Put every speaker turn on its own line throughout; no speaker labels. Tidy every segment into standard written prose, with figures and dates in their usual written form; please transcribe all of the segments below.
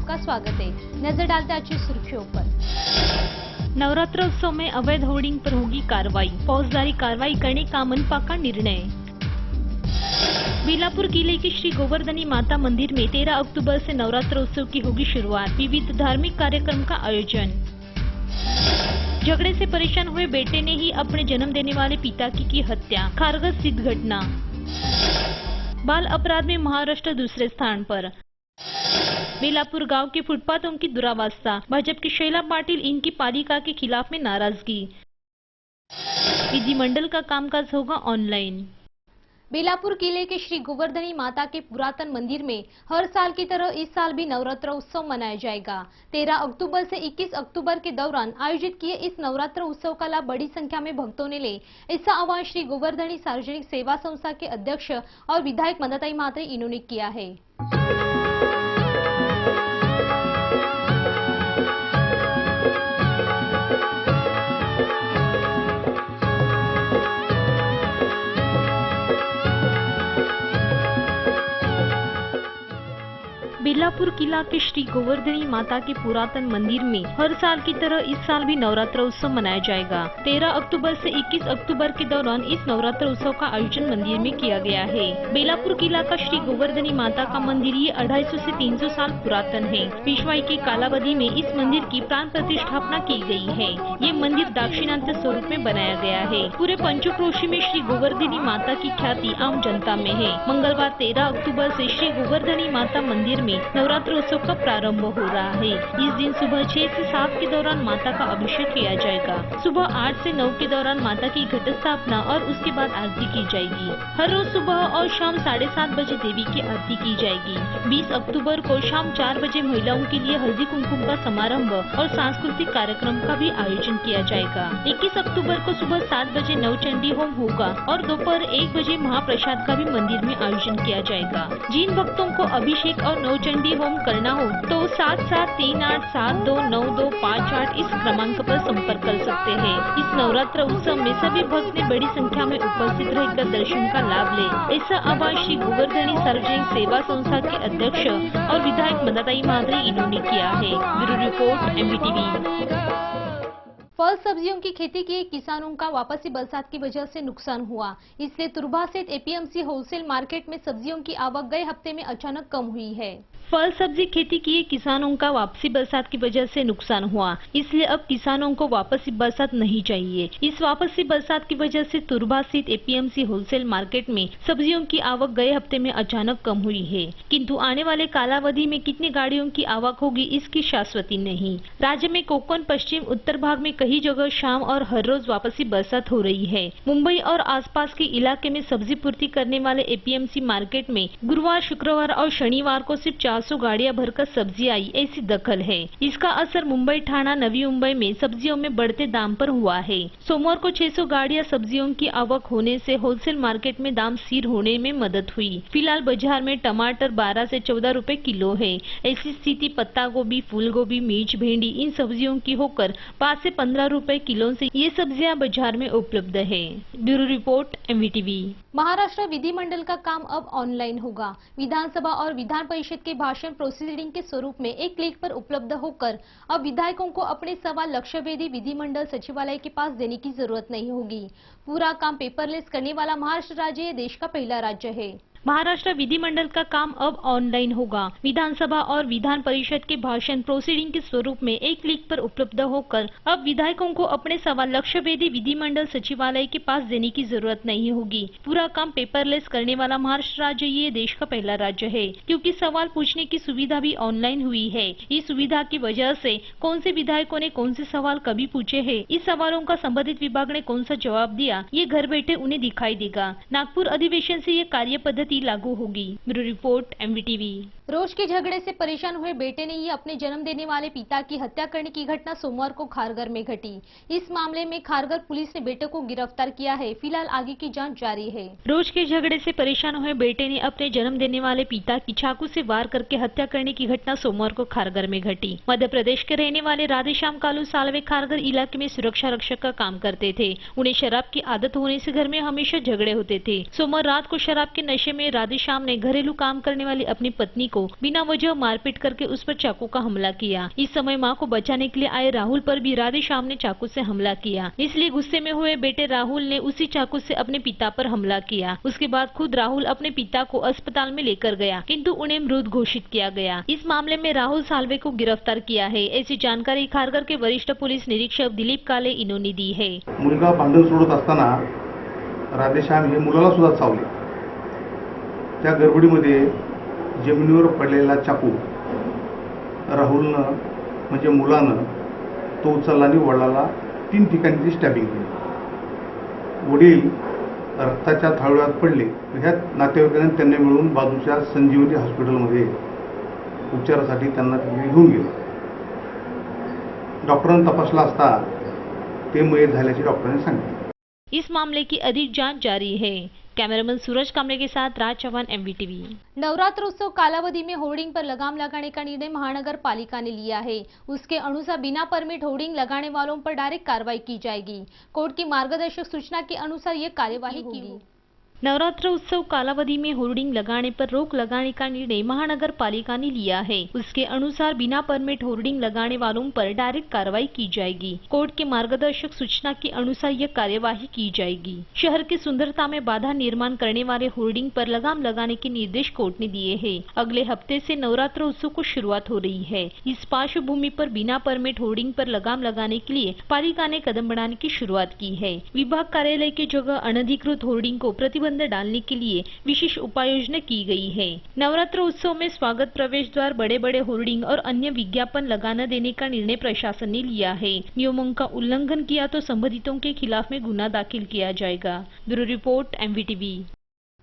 आपका स्वागत है। नजर डालते आज की सुर्खियों पर।
नवरात्र उत्सव में अवैध होर्डिंग पर होगी कार्रवाई, फौजदारी कार्रवाई करने का मनपा का निर्णय। बेलापुर किले के श्री गोवर्धनी माता मंदिर में 13 अक्टूबर से नवरात्र उत्सव की होगी शुरुआत, विविध धार्मिक कार्यक्रम का आयोजन। झगड़े से परेशान हुए बेटे ने ही अपने जन्म देने वाले पिता की हत्या, खारघर स्थित घटना। बाल अपराध में महाराष्ट्र दूसरे स्थान पर। बेलापुर गांव के फुटपाथों की दुरावस्था, भाजपा की शैला पाटिल इनकी पालिका के खिलाफ में नाराजगी। विधिमंडल का कामकाज होगा ऑनलाइन।
बेलापुर किले के श्री गोवर्धनी माता के पुरातन मंदिर में हर साल की तरह इस साल भी नवरात्र उत्सव मनाया जाएगा। 13 अक्टूबर से 21 अक्टूबर के दौरान आयोजित किए इस नवरात्र उत्सव का लाभ बड़ी संख्या में भक्तों ने ले। इसका आह्वान श्री गोवर्धनी सार्वजनिक सेवा संस्था के अध्यक्ष और विधायक मदताई मात्रे इन्होंने किया है।
बेलापुर किला के श्री गोवर्धनी माता के पुरातन मंदिर में हर साल की तरह इस साल भी नवरात्र उत्सव मनाया जाएगा। 13 अक्टूबर से 21 अक्टूबर के दौरान इस नवरात्र उत्सव का आयोजन मंदिर में किया गया है। बेलापुर किला का श्री गोवर्धनी माता का मंदिर ये 250 से 300 साल पुरातन है। पेशवाई के कालावधि में इस मंदिर की प्राण प्रतिष्ठापना की गई है। ये मंदिर दाक्षिणात्य स्वरूप में बनाया गया है। पूरे पंचक्रोशी में श्री गोवर्धनी माता की ख्याति आम जनता में है। मंगलवार 13 अक्टूबर से श्री गोवर्धनी माता मंदिर में नवरात्र उत्सव का प्रारंभ हो रहा है। इस दिन सुबह 6 से 7 के दौरान माता का अभिषेक किया जाएगा। सुबह 8 से 9 के दौरान माता की घट स्थापना और उसके बाद आरती की जाएगी। हर रोज सुबह और शाम 7:30 बजे देवी की आरती की जाएगी। 20 अक्टूबर को शाम 4 बजे महिलाओं के लिए हल्दी कुमकुम का समारंभ और सांस्कृतिक कार्यक्रम का भी आयोजन किया जाएगा। 21 अक्टूबर को सुबह 7 बजे नवचंडी होम होगा और दोपहर 1 बजे महाप्रसाद का भी मंदिर में आयोजन किया जाएगा। जिन भक्तों को अभिषेक और नवचंडी होम करना हो तो 7738729258 इस क्रमांक पर संपर्क कर सकते हैं। इस नवरात्र उत्सव में सभी भक्त ने बड़ी संख्या में उपस्थित रहकर दर्शन का लाभ ले, ऐसा आह्वान श्री गोवर्धनी सार्वजनिक सेवा संस्था के अध्यक्ष और विधायक मदताई मात्रे इन्होंने किया है। Bureau report MVTV।
फल सब्जियों की खेती किए किसानों का वापसी बरसात की वजह से नुकसान हुआ, इसलिए तुरबा स्थित APMC होलसेल मार्केट में सब्जियों की आवक गए हफ्ते में अचानक कम हुई है।
फल सब्जी खेती किए किसानों का वापसी बरसात की वजह से नुकसान हुआ, इसलिए अब किसानों को वापसी बरसात नहीं चाहिए। इस वापसी बरसात की वजह से तुरबा स्थित APMC होलसेल मार्केट में सब्जियों की आवक गए हफ्ते में अचानक कम हुई है, किंतु आने वाले कालावधि में कितनी गाड़ियों की आवक होगी इसकी शाश्वती नहीं। राज्य में कोकण पश्चिम उत्तर भाग में कई जगह शाम और हर रोज वापसी बरसात हो रही है। मुंबई और आसपास के इलाके में सब्जी पूर्ति करने वाले APMC मार्केट में गुरुवार, शुक्रवार और शनिवार को सिर्फ 400 गाड़ियां भरकर सब्जी आई, ऐसी दखल है। इसका असर मुंबई, ठाणा, नवी मुंबई में सब्जियों में बढ़ते दाम पर हुआ है। सोमवार को 600 गाड़ियां सब्जियों की आवक होने से होलसेल मार्केट में दाम स्थिर होने में मदद हुई। फिलहाल बाजार में टमाटर 12 से 14 रुपए किलो है। ऐसी स्थिति पत्ता गोभी, फूल गोभी, मिर्च, भिंडी इन सब्जियों की होकर 5 से 15 रुपए किलो से ये सब्जियां बाजार में उपलब्ध है। Bureau report MVTV।
महाराष्ट्र विधिमंडल का काम अब ऑनलाइन होगा। विधानसभा और विधान परिषद के भाषण प्रोसीडिंग के स्वरूप में एक क्लिक पर उपलब्ध होकर अब विधायकों को अपने सवाल लक्ष्यवेधी विधिमंडल सचिवालय के पास देने की जरूरत नहीं होगी। पूरा काम पेपरलेस करने वाला महाराष्ट्र राज्य ये देश का पहला राज्य है।
महाराष्ट्र विधिमंडल का काम अब ऑनलाइन होगा। विधानसभा और विधान परिषद के भाषण प्रोसीडिंग के स्वरूप में एक क्लिक पर उपलब्ध होकर अब विधायकों को अपने सवाल लक्ष्यवेधी विधिमंडल सचिवालय के पास देने की जरूरत नहीं होगी। पूरा काम पेपरलेस करने वाला महाराष्ट्र राज्य ये देश का पहला राज्य है, क्योंकि सवाल पूछने की सुविधा भी ऑनलाइन हुई है। इस सुविधा की वजह से कौन से विधायकों ने कौन से सवाल कभी पूछे हैं, इस सवालों का संबंधित विभाग ने कौन सा जवाब दिया, ये घर बैठे उन्हें दिखाई देगा। नागपुर अधिवेशन से ये कार्य पद्धति लागू होगी। Bureau report MVTV।
रोज के झगड़े से परेशान हुए बेटे ने ही अपने जन्म देने वाले पिता की हत्या करने की घटना सोमवार को खारघर में घटी। इस मामले में खारघर पुलिस ने बेटे को गिरफ्तार किया है। फिलहाल आगे की जांच जारी है।
रोज के झगड़े से परेशान हुए बेटे ने अपने जन्म देने वाले पिता की चाकू से वार करके हत्या करने की घटना सोमवार को खारघर में घटी। मध्य प्रदेश के रहने वाले राधेश्याम कालू सालवे खारघर इलाके में सुरक्षा रक्षक का काम करते थे। उन्हें शराब की आदत होने से घर में हमेशा झगड़े होते थे। सोमवार रात को शराब के नशे में राधेश्याम ने घरेलू काम करने वाली अपनी पत्नी को बिना वजह मारपीट करके उस पर चाकू का हमला किया। इस समय मां को बचाने के लिए आए राहुल पर भी राधे श्याम ने चाकू से हमला किया। इसलिए गुस्से में हुए बेटे राहुल ने उसी चाकू से अपने पिता पर हमला किया। उसके बाद खुद राहुल अपने पिता को अस्पताल में लेकर गया, किंतु उन्हें मृत घोषित किया गया। इस मामले में राहुल साल्वे को गिरफ्तार किया है, ऐसी जानकारी खारघर के वरिष्ठ पुलिस निरीक्षक दिलीप काले इन्होंने दी है।
मुलगा भांडण सोडत असताना राधेश्याम हे मुलाला सुद्धा चावले। त्या गडबडीमध्ये जमिनीवर पडलेला चाकू राहुलनं म्हणजे मुलानं तो उचलला आणि वडिलाला 3 ठिकाणी स्टॅबिंग केली। वडील रक्ताच्या थाळ्यात पडले। ह्या नातेवाईकांनी त्यांना मिळून बाजूच्या संजीवनी हॉस्पिटलमध्ये उपचारासाठी त्यांना घेऊन गेले। डॉक्टरांनी तपासला असता ते मयत झाल्याचे डॉक्टरांनी सांगितले।
इस मामले की अधिक जांच जारी है। कैमरामैन सूरज कामरे के साथ राज चौहान, MVTV।
नवरात्रोत्सव कालावधि में होर्डिंग पर लगाम लगाने का निर्णय महानगर पालिका ने लिया है। उसके अनुसार बिना परमिट होर्डिंग लगाने वालों पर डायरेक्ट कार्रवाई की जाएगी। कोर्ट की मार्गदर्शक सूचना के अनुसार ये कार्यवाही होगी।
नवरात्र उत्सव कालावधि में होर्डिंग लगाने पर रोक लगाने का निर्णय महानगर पालिका ने लिया है। उसके अनुसार बिना परमिट होर्डिंग लगाने वालों पर डायरेक्ट कार्रवाई की जाएगी। कोर्ट के मार्गदर्शक सूचना के अनुसार यह कार्यवाही की जाएगी। शहर की सुंदरता में बाधा निर्माण करने वाले होर्डिंग पर लगाम लगाने के निर्देश कोर्ट ने दिए हैं। अगले हफ्ते से नवरात्र उत्सव को शुरुआत हो रही है। इस पार्श्वभूमि पर बिना परमिट होर्डिंग पर लगाम लगाने के लिए पालिका ने कदम बढ़ाने की शुरुआत की है। विभाग कार्यालय की जगह अनधिकृत होर्डिंग को प्रतिबंध डालने के लिए विशेष उपाय योजना की गई है। नवरात्र उत्सव में स्वागत प्रवेश द्वार, बड़े बड़े होर्डिंग और अन्य विज्ञापन लगाना देने का निर्णय प्रशासन ने लिया है। नियमों का उल्लंघन किया तो संबंधितों के खिलाफ में गुना दाखिल किया जाएगा। Bureau report, MVTV।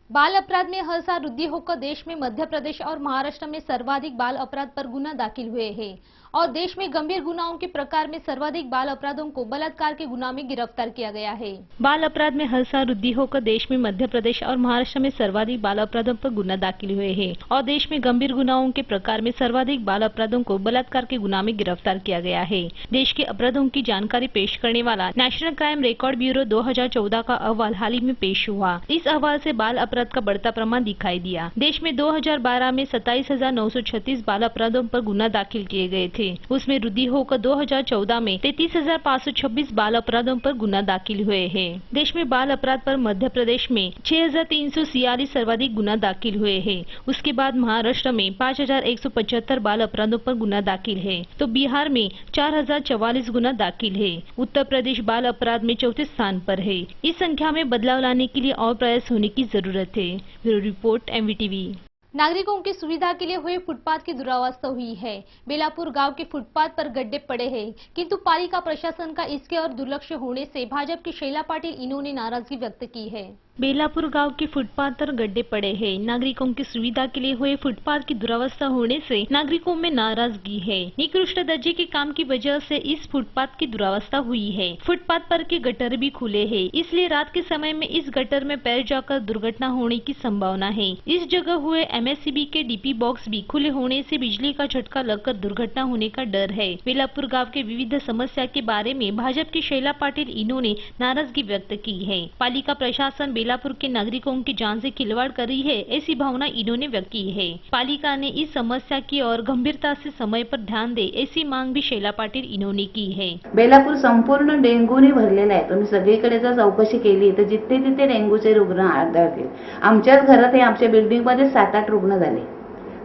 बाल अपराध में हर साल वृद्धि होकर देश में मध्य प्रदेश और महाराष्ट्र में सर्वाधिक बाल अपराध पर गुना दाखिल हुए हैं और देश में गंभीर गुनाहों के प्रकार में सर्वाधिक बाल अपराधों को बलात्कार के गुनाह में गिरफ्तार किया गया है।
बाल अपराध में हर साल वृद्धि होकर देश में मध्य प्रदेश और महाराष्ट्र में सर्वाधिक बाल अपराधों पर गुना दाखिल हुए हैं और देश में गंभीर गुनाहों के प्रकार में सर्वाधिक बाल अपराधों को बलात्कार के गुनाह में गिरफ्तार किया गया है। देश के अपराधों की जानकारी पेश करने वाला नेशनल क्राइम रिकॉर्ड ब्यूरो 2014 का अहवाल हाल ही में पेश हुआ। इस अहवाल से बाल अपराध का बढ़ता प्रमाण दिखाई दिया। देश में 2012 में 27,936 बाल अपराधों पर गुना दाखिल किए गए थे। उसमें वृद्धि होकर 2014 में 33,526 बाल अपराधों पर गुना दाखिल हुए हैं। देश में बाल अपराध पर मध्य प्रदेश में 6,346 सर्वाधिक गुना दाखिल हुए हैं। उसके बाद महाराष्ट्र में 5,175 बाल अपराधों पर गुना दाखिल है, तो बिहार में 4,044 गुना दाखिल है। उत्तर प्रदेश बाल अपराध में चौथे स्थान पर है। इस संख्या में बदलाव लाने के लिए और प्रयास होने की जरूरत है। Bureau report, MVTV।
नागरिकों की सुविधा के लिए हुए फुटपाथ की दुरावस्था हुई है। बेलापुर गांव के फुटपाथ पर गड्ढे पड़े हैं, किंतु पालिका प्रशासन का इसके और दुर्लक्ष्य होने से भाजपा की शैला पाटिल इन्होंने नाराजगी व्यक्त की है।
बेलापुर गांव के फुटपाथ पर गड्ढे पड़े हैं। नागरिकों की सुविधा के लिए हुए फुटपाथ की दुरावस्था होने से नागरिकों में नाराजगी है। निकृष्ट दर्जे के काम की वजह से इस फुटपाथ की दुरावस्था हुई है। फुटपाथ पर के गटर भी खुले हैं, इसलिए रात के समय में इस गटर में पैर जाकर दुर्घटना होने की संभावना है। इस जगह हुए MSCB के DP बॉक्स भी खुले होने से बिजली का झटका लगकर दुर्घटना होने का डर है। बेलापुर गाँव के विविध समस्या के बारे में भाजपा की शैला पाटिल इन्होंने नाराजगी व्यक्त की है। पालिका प्रशासन बेलापुर के नागरिकों की जान से खिलवाड़ कर रही है, ऐसी भावना इन्होंने व्यक्त की है। पालिका ने इस समस्या की और गंभीरता से समय पर ध्यान दे, ऐसी मांग भी शैला पाटिल इन्होंने की है।
बेलापूर संपूर्ण डेंग्यूने भरलेला आहे। तुम्ही सगळीकडे जर चौकशी केली तर जिथे तिथे डेंग्यूचे रुग्ण आढळतील। आमच्याच घरात हे आमच्या बिल्डिंगमध्ये 7-8 रुग्ण झाले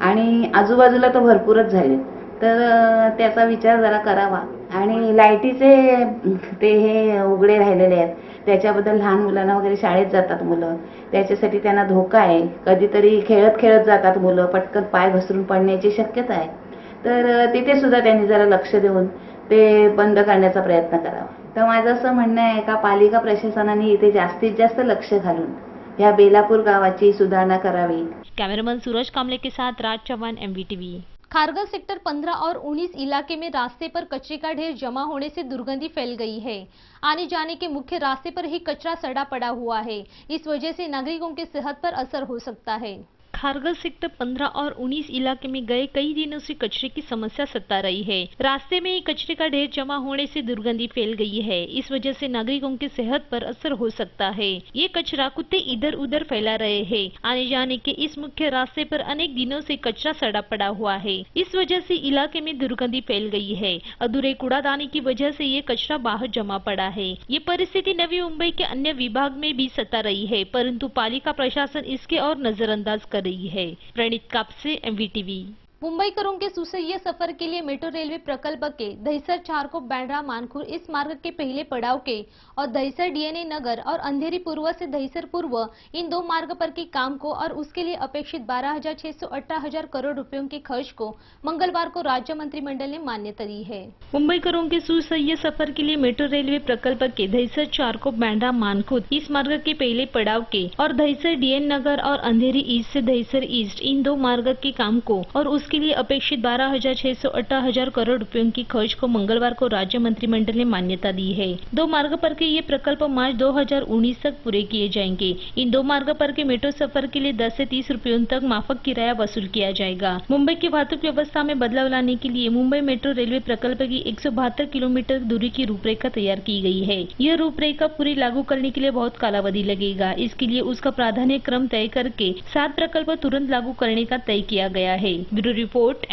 आणि आजूबाजूला तर भरपूरच झाले। तर त्याचा विचार जरा करावा आणि लाईटीचे ते हे उघडे राहिलेले आहेत, त्याच्याबद्दल लहान मुलांना वगैरे शाळेत जातात मुलं, त्याच्यासाठी त्यांना धोका आहे। कधीतरी खेळत खेळत जातात मुलं, पटकन पाय घसरून पडण्याची शक्यता आहे। तर तिथे सुद्धा त्यांनी जरा लक्ष देऊन ते बंद करण्याचा प्रयत्न करावा। तर माझं असं म्हणणं आहे का पालिका प्रशासनाने इथे जास्तीत जास्त लक्ष घालून या बेलापूर गावाची सुधारणा करावी।
कैमरामैन सूरज कामले के साथ राज चौहान, MVTV।
खारघर सेक्टर 15 और 19 इलाके में रास्ते पर कचरे का ढेर जमा होने से दुर्गंधी फैल गई है। आने जाने के मुख्य रास्ते पर ही कचरा सड़ा पड़ा हुआ है। इस वजह से नागरिकों की सेहत पर असर हो सकता है।
खारगल सेक्टर 15 और 19 इलाके में गए कई दिनों से कचरे की समस्या सता रही है। रास्ते में कचरे का ढेर जमा होने से दुर्गंधी फैल गई है। इस वजह से नागरिकों की सेहत पर असर हो सकता है। ये कचरा कुत्ते इधर उधर फैला रहे हैं। आने जाने के इस मुख्य रास्ते पर अनेक दिनों से कचरा सड़ा पड़ा हुआ है। इस वजह से इलाके में दुर्गंधी फैल गई है। अधूरे कूड़ादानी की वजह से ये कचरा बाहर जमा पड़ा है। ये परिस्थिति नवी मुंबई के अन्य विभाग में भी सता रही है, परंतु पालिका प्रशासन इसके और नजरअंदाज कर रही है। प्रणीत कापसे, MVTV।
मुंबईकरों के सुसह्य सफर के लिए मेट्रो रेलवे प्रकल्प के दहिसर चारकोप बैंड्रा मानखुर इस मार्ग के पहले पड़ाव के और दहिसर DNA नगर और अंधेरी पूर्व से दहिसर पूर्व इन दो मार्ग पर के काम को और उसके लिए अपेक्षित 12,618 करोड़ रुपयों के खर्च को मंगलवार को राज्य मंत्रिमंडल ने मान्यता दी है।
मुंबईकरों के सुसह्य सफर के लिए मेट्रो रेलवे प्रकल्प के दहिसर चारकोप बैंड्रा मानखुर इस मार्ग के पहले पड़ाव के और दहिसर DN नगर और अंधेरी ईस्ट से दहिसर ईस्ट इन दो मार्ग के काम को और उसके लिए अपेक्षित 12,618 करोड़ रुपयों की खर्च को मंगलवार को राज्य मंत्रिमंडल ने मान्यता दी है। दो मार्ग पर के ये प्रकल्प मार्च 2019 तक पूरे किए जाएंगे। इन दो मार्ग पर के मेट्रो सफर के लिए 10 से 30 रुपयों तक माफक किराया वसूल किया जाएगा। मुंबई की वाहतुक व्यवस्था में बदलाव लाने के लिए मुंबई मेट्रो रेलवे प्रकल्प की 172 किलोमीटर दूरी की रूपरेखा तैयार की गई है। यह रूपरेखा पूरी लागू करने के लिए बहुत कालावधि लगेगा। इसके लिए उसका प्राधान्य क्रम तय करके 7 प्रकल्प तुरंत लागू करने का तय किया गया है। Bureau report,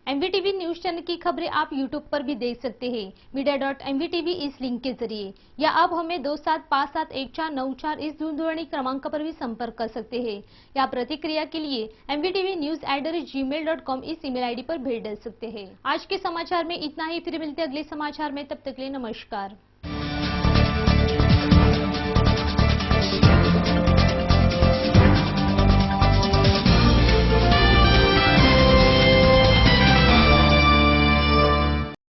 MVTV
news channel की खबरें आप YouTube पर भी देख सकते हैं media.mvtv इस लिंक के जरिए, या आप हमें 27571494 इस दूरध्वनि क्रमांक पर भी संपर्क कर सकते हैं, या प्रतिक्रिया के लिए mvtvnews@gmail.com इस ईमेल ID पर भेज डाल सकते हैं। आज के समाचार में इतना ही, फिर मिलते हैं अगले समाचार में, तब तक के लिए नमस्कार।